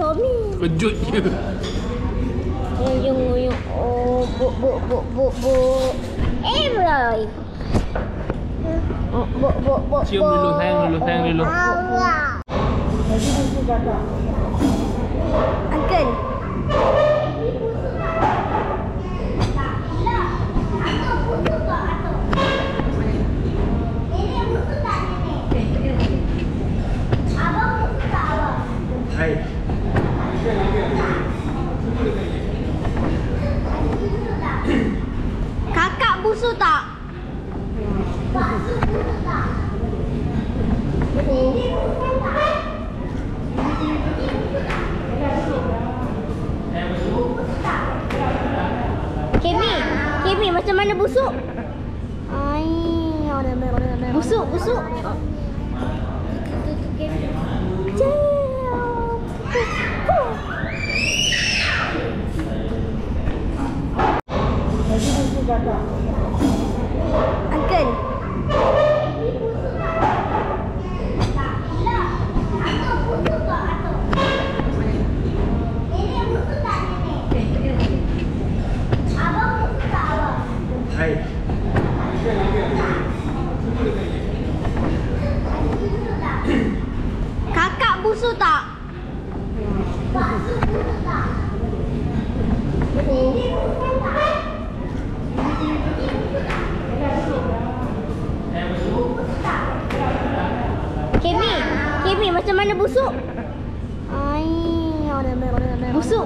Tommy. Kejut je. Uyung. Oh, buk. Roy. Buk. Cium dulu, sayang dulu. Uncle. Hai. Kakak busuk tak? Kimi, macam mana busuk? Busuk. Uncle. Hai. Kakak busuk tak? Kimi, macam mana busuk? Busuk.